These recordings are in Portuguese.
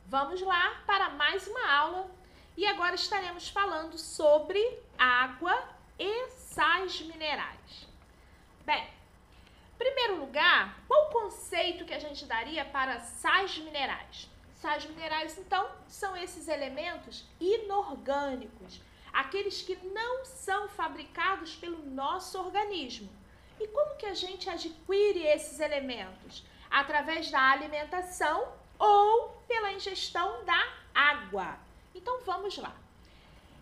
Vamos lá para mais uma aula e agora estaremos falando sobre água e sais minerais. Bem, em primeiro lugar, qual o conceito que a gente daria para sais minerais? Sais minerais, então, são esses elementos inorgânicos, aqueles que não são fabricados pelo nosso organismo. E como que a gente adquire esses elementos? Através da alimentação ou pela ingestão da água. Então, vamos lá.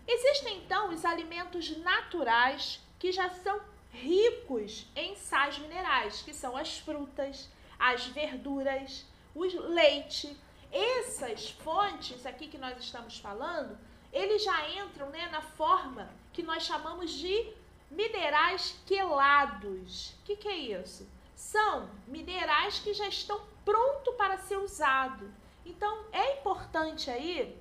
Existem, então, os alimentos naturais que já são ricos em sais minerais, que são as frutas, as verduras, o leite. Essas fontes aqui que nós estamos falando, eles já entram, né, na forma que nós chamamos de minerais quelados. O que é isso? São minerais que já estão prontos para ser usados. Então, é importante aí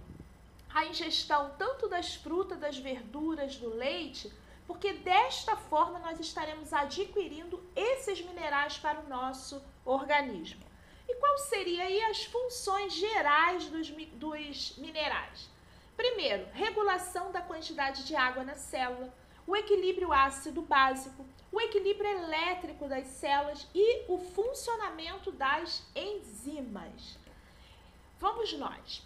a ingestão tanto das frutas, das verduras, do leite, porque desta forma nós estaremos adquirindo esses minerais para o nosso organismo. E qual seria aí as funções gerais dos minerais? Primeiro, regulação da quantidade de água na célula, o equilíbrio ácido básico, o equilíbrio elétrico das células e o funcionamento das enzimas. Vamos nós.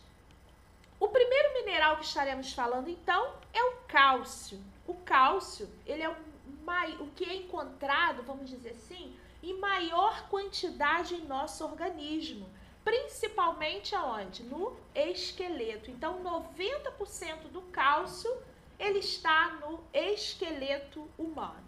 O primeiro mineral que estaremos falando, então, é o cálcio. O cálcio, ele é o que é encontrado, vamos dizer assim, em maior quantidade em nosso organismo, principalmente aonde? No esqueleto. Então, 90% do cálcio, ele está no esqueleto humano.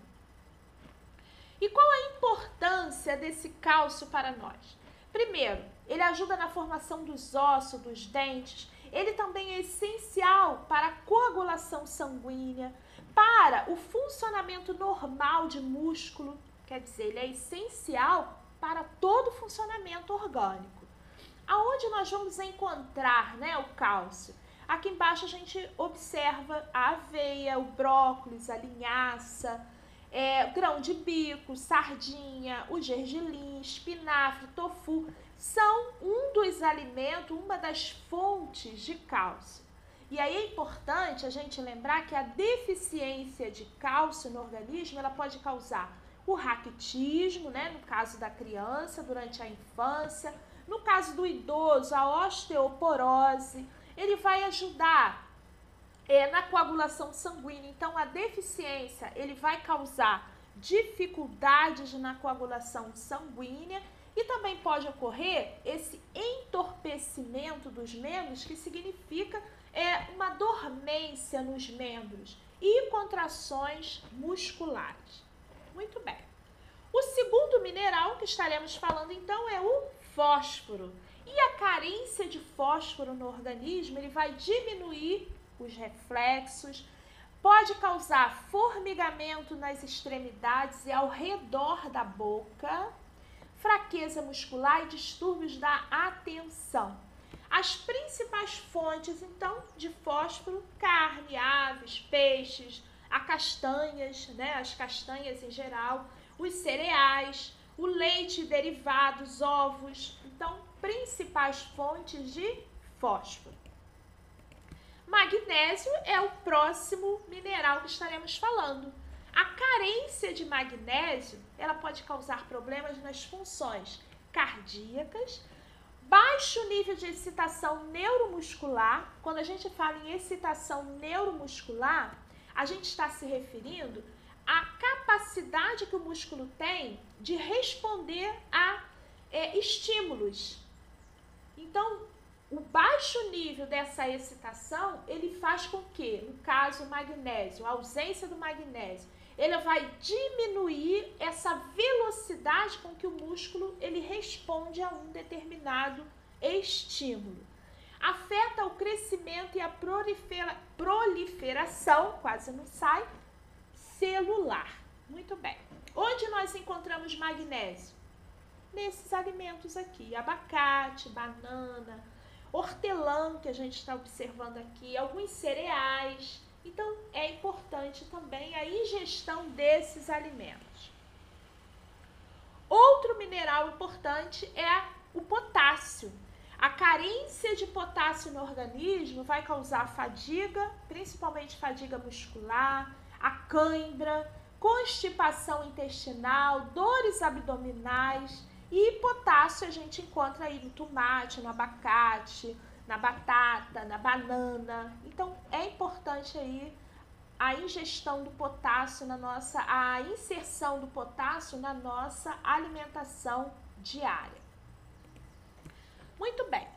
E qual a importância desse cálcio para nós? Primeiro, ele ajuda na formação dos ossos, dos dentes. Ele também é essencial para a coagulação sanguínea, para o funcionamento normal de músculo. Quer dizer, ele é essencial para todo o funcionamento orgânico. Aonde nós vamos encontrar, né, o cálcio? Aqui embaixo a gente observa a aveia, o brócolis, a linhaça, grão de bico, sardinha, o gergelim, espinafre, tofu, são um dos alimentos, uma das fontes de cálcio. E aí é importante a gente lembrar que a deficiência de cálcio no organismo, ela pode causar o raquitismo, né, no caso da criança, durante a infância, no caso do idoso, a osteoporose. Ele vai ajudar na coagulação sanguínea. Então, a deficiência, ele vai causar dificuldades na coagulação sanguínea e também pode ocorrer esse entorpecimento dos membros, que significa uma dormência nos membros e contrações musculares. Muito bem. O segundo mineral que estaremos falando, então, é o fósforo. E a carência de fósforo no organismo, ele vai diminuir os reflexos, pode causar formigamento nas extremidades e ao redor da boca, fraqueza muscular e distúrbios da atenção. As principais fontes, então, de fósforo: carne, aves, peixes, castanhas, né, as castanhas em geral, os cereais, o leite e derivados, ovos. Então, principais fontes de fósforo. Magnésio é o próximo mineral que estaremos falando. A carência de magnésio, ela pode causar problemas nas funções cardíacas, baixo nível de excitação neuromuscular. Quando a gente fala em excitação neuromuscular, a gente está se referindo à capacidade que o músculo tem de responder a estímulos. Então, o baixo nível dessa excitação, ele faz com que, no caso, o magnésio, a ausência do magnésio, ele vai diminuir essa velocidade com que o músculo ele responde a um determinado estímulo. Afeta o crescimento e a proliferação, quase não sai, celular. Muito bem. Onde nós encontramos magnésio? Nesses alimentos aqui: abacate, banana, hortelã, que a gente está observando aqui, alguns cereais. Então, é importante também a ingestão desses alimentos. Outro mineral importante é o potássio. A carência de potássio no organismo vai causar fadiga, principalmente fadiga muscular, a cãibra, constipação intestinal, dores abdominais. E potássio a gente encontra aí no tomate, no abacate, na batata, na banana. Então é importante aí a ingestão do potássio a inserção do potássio na nossa alimentação diária. Muito bem.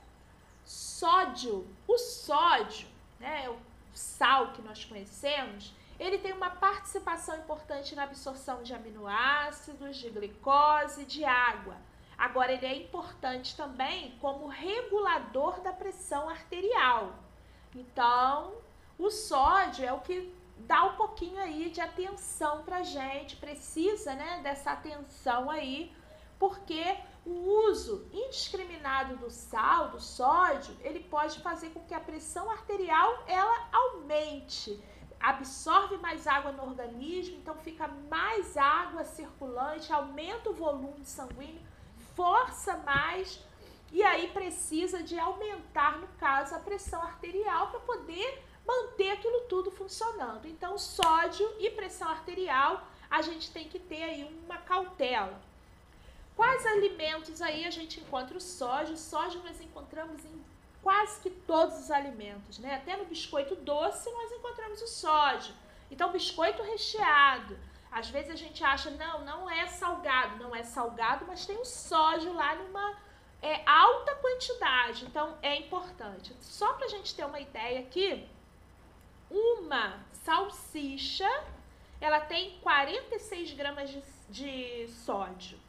Sódio. O sódio, né, o sal que nós conhecemos, ele tem uma participação importante na absorção de aminoácidos, de glicose, de água. Agora, ele é importante também como regulador da pressão arterial. Então, o sódio é o que dá um pouquinho aí de atenção pra gente, precisa, né, dessa atenção aí, porque o uso indiscriminado do sal, do sódio, ele pode fazer com que a pressão arterial ela aumente, absorve mais água no organismo, então fica mais água circulante, aumenta o volume sanguíneo, força mais, e aí precisa de aumentar, no caso, a pressão arterial para poder manter aquilo tudo funcionando. Então, sódio e pressão arterial, a gente tem que ter aí uma cautela. Quais alimentos aí a gente encontra o sódio? O sódio nós encontramos em quase que todos os alimentos, né? Até no biscoito doce nós encontramos o sódio. Então, biscoito recheado. Às vezes a gente acha, não é salgado. Não é salgado, mas tem o sódio lá numa alta quantidade. Então, é importante. Só para a gente ter uma ideia aqui, uma salsicha, ela tem 46 gramas de sódio.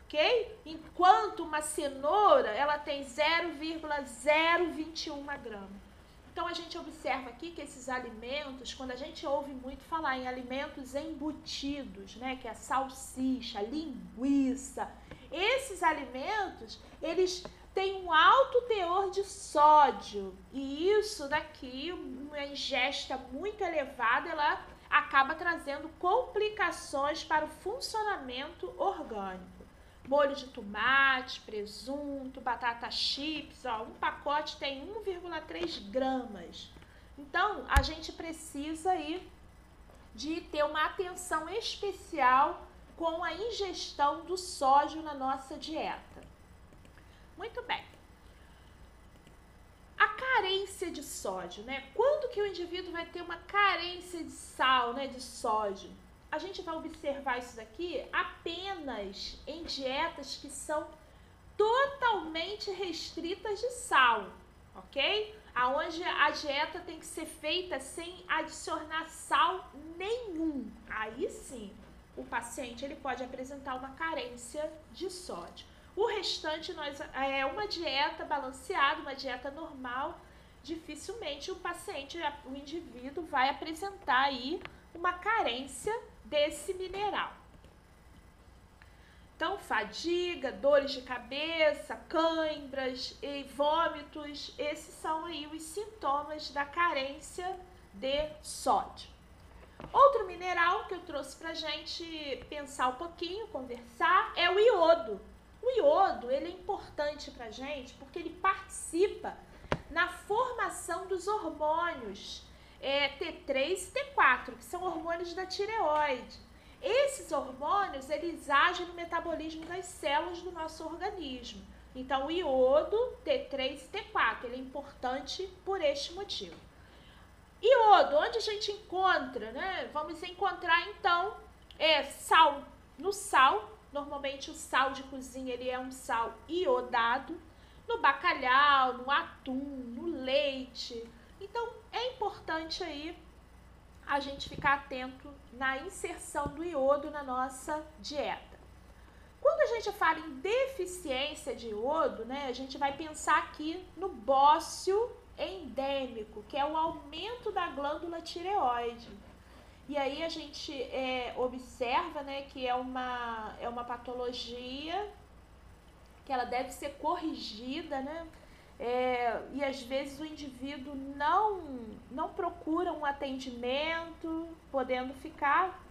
Ok? Enquanto uma cenoura, ela tem 0,021 grama. Então, a gente observa aqui que esses alimentos, quando a gente ouve muito falar em alimentos embutidos, né, que é a salsicha, a linguiça, esses alimentos, eles têm um alto teor de sódio. E isso daqui, uma ingesta muito elevada, ela acaba trazendo complicações para o funcionamento orgânico. Molho de tomate, presunto, batata chips, ó, um pacote tem 1,3 gramas. Então, a gente precisa aí de ter uma atenção especial com a ingestão do sódio na nossa dieta. Muito bem. A carência de sódio, né? Quando que o indivíduo vai ter uma carência de sal, né, de sódio? A gente vai observar isso daqui apenas em dietas que são totalmente restritas de sal, ok? Aonde a dieta tem que ser feita sem adicionar sal nenhum. Aí sim, o paciente ele pode apresentar uma carência de sódio. O restante é uma dieta balanceada, uma dieta normal, dificilmente o paciente, o indivíduo vai apresentar aí uma carência desse mineral. Então, fadiga, dores de cabeça, cãibras e vômitos, esses são aí os sintomas da carência de sódio. Outro mineral que eu trouxe pra gente pensar um pouquinho, conversar, é o iodo. O iodo, ele é importante pra gente porque ele participa na formação dos hormônios T3 e T4, que são hormônios da tireoide. Esses hormônios, eles agem no metabolismo das células do nosso organismo. Então, o iodo, T3 e T4, ele é importante por este motivo. Iodo, onde a gente encontra, né? Vamos encontrar, então, sal. No sal, normalmente o sal de cozinha, ele é um sal iodado. No bacalhau, no atum, no leite. Então, é importante aí a gente ficar atento na inserção do iodo na nossa dieta. Quando a gente fala em deficiência de iodo, né, a gente vai pensar aqui no bócio endêmico, que é o aumento da glândula tireoide. E aí a gente observa, né, que é uma patologia que ela deve ser corrigida, né? E às vezes o indivíduo não procura um atendimento, podendo ficar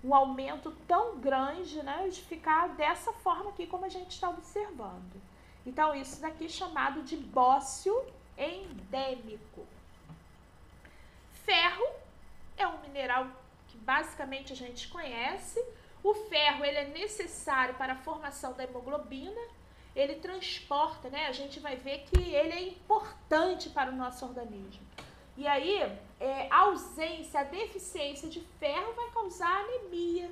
um aumento tão grande, né, de ficar dessa forma aqui como a gente está observando. Então, isso daqui é chamado de bócio endêmico. Ferro é um mineral que basicamente a gente conhece. O ferro ele é necessário para a formação da hemoglobina. Ele transporta, né? A gente vai ver que ele é importante para o nosso organismo. E aí, a ausência, a deficiência de ferro vai causar anemia,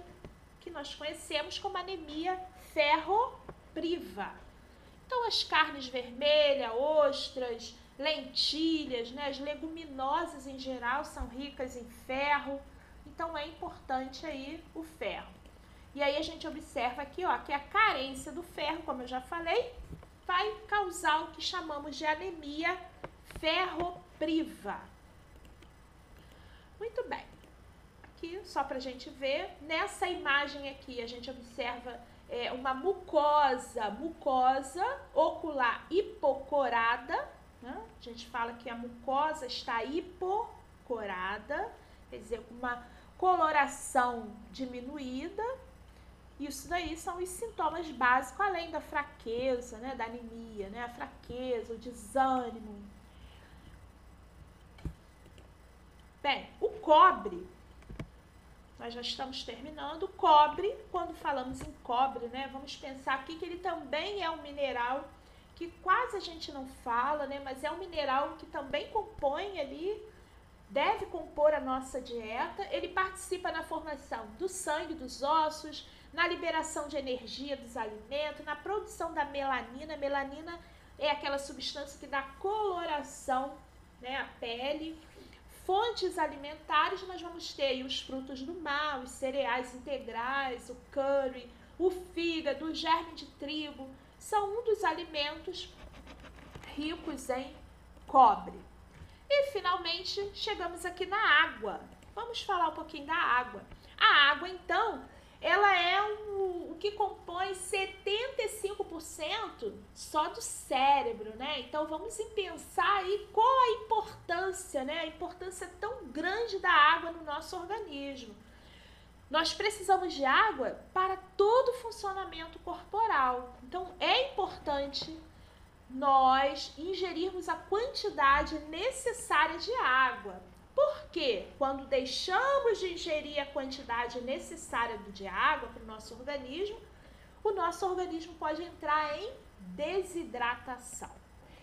que nós conhecemos como anemia ferropriva. Então, as carnes vermelhas, ostras, lentilhas, né, as leguminosas em geral são ricas em ferro. Então, é importante aí o ferro. E aí, a gente observa aqui, ó, que a carência do ferro, como eu já falei, vai causar o que chamamos de anemia ferropriva. Muito bem. Aqui, só para a gente ver, nessa imagem aqui, a gente observa uma mucosa ocular hipocorada, né? A gente fala que a mucosa está hipocorada, quer dizer, com uma coloração diminuída. Isso daí são os sintomas básicos, além da fraqueza, né, da anemia, né, a fraqueza, o desânimo. Bem, o cobre, nós já estamos terminando. O cobre, quando falamos em cobre, né, vamos pensar aqui que ele também é um mineral que quase a gente não fala, né, mas é um mineral que também compõe ali, deve compor a nossa dieta. Ele participa na formação do sangue, dos ossos, na liberação de energia dos alimentos, na produção da melanina. A melanina é aquela substância que dá coloração, né, à pele. Fontes alimentares, nós vamos ter aí os frutos do mar, os cereais integrais, o curry, o fígado, o germe de trigo, são um dos alimentos ricos em cobre. E, finalmente, chegamos aqui na água. Vamos falar um pouquinho da água. A água, então, ela é o que compõe 75% só do cérebro, né? Então, vamos pensar aí qual a importância, né? A importância tão grande da água no nosso organismo. Nós precisamos de água para todo o funcionamento corporal. Então, é importante nós ingerirmos a quantidade necessária de água. Porque quando deixamos de ingerir a quantidade necessária de água para o nosso organismo pode entrar em desidratação.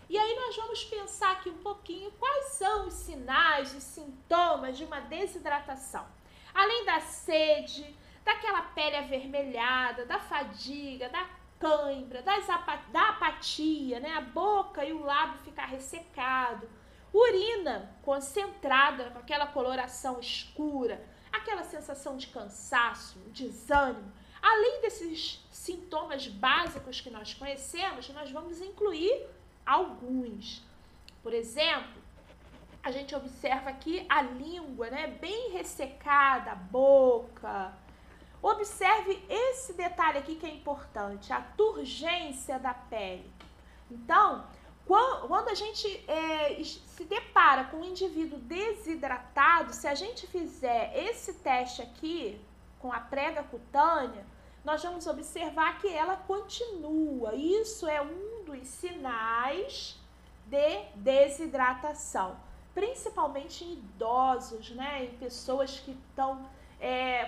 E aí nós vamos pensar aqui um pouquinho quais são os sinais, os sintomas de uma desidratação. Além da sede, daquela pele avermelhada, da fadiga, da cãibra, da apatia, né? A boca e o lábio ficar ressecado, urina concentrada com aquela coloração escura, aquela sensação de cansaço, desânimo. Além desses sintomas básicos que nós conhecemos, nós vamos incluir alguns. Por exemplo, a gente observa aqui a língua, né, bem ressecada, a boca. Observe esse detalhe aqui que é importante, a turgência da pele. Então, quando a gente se depara com um indivíduo desidratado, se a gente fizer esse teste aqui com a prega cutânea, nós vamos observar que ela continua. Isso é um dos sinais de desidratação, principalmente em idosos, né, em pessoas que estão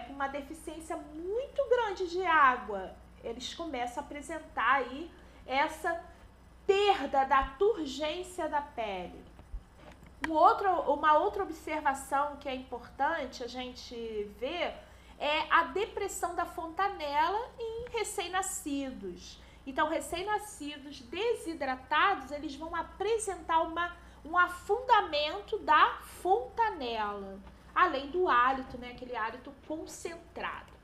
com uma deficiência muito grande de água. Eles começam a apresentar aí essa perda da turgência da pele. Uma outra observação que é importante a gente ver é a depressão da fontanela em recém-nascidos. Então, recém-nascidos desidratados, eles vão apresentar um afundamento da fontanela, além do hálito, né, aquele hálito concentrado.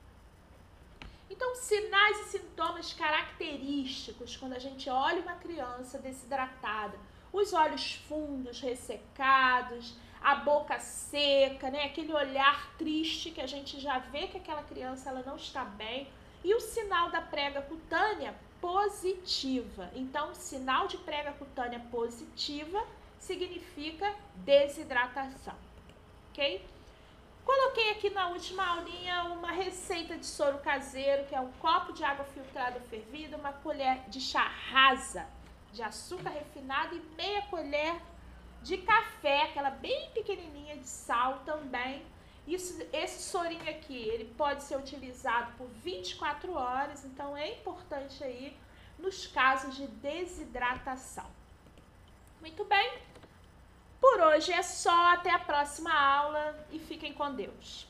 Então, sinais e sintomas característicos quando a gente olha uma criança desidratada: os olhos fundos, ressecados, a boca seca, né? Aquele olhar triste que a gente já vê que aquela criança ela não está bem. E o sinal da prega cutânea positiva. Então, sinal de prega cutânea positiva significa desidratação, ok? Coloquei aqui na última aulinha uma receita de soro caseiro, que é um copo de água filtrada fervida, uma colher de chá rasa de açúcar refinado e meia colher de café, aquela bem pequenininha de sal também. Esse sorinho aqui, ele pode ser utilizado por 24 horas, então é importante aí nos casos de desidratação. Muito bem, por hoje é só, até a próxima aula e fiquem com Deus.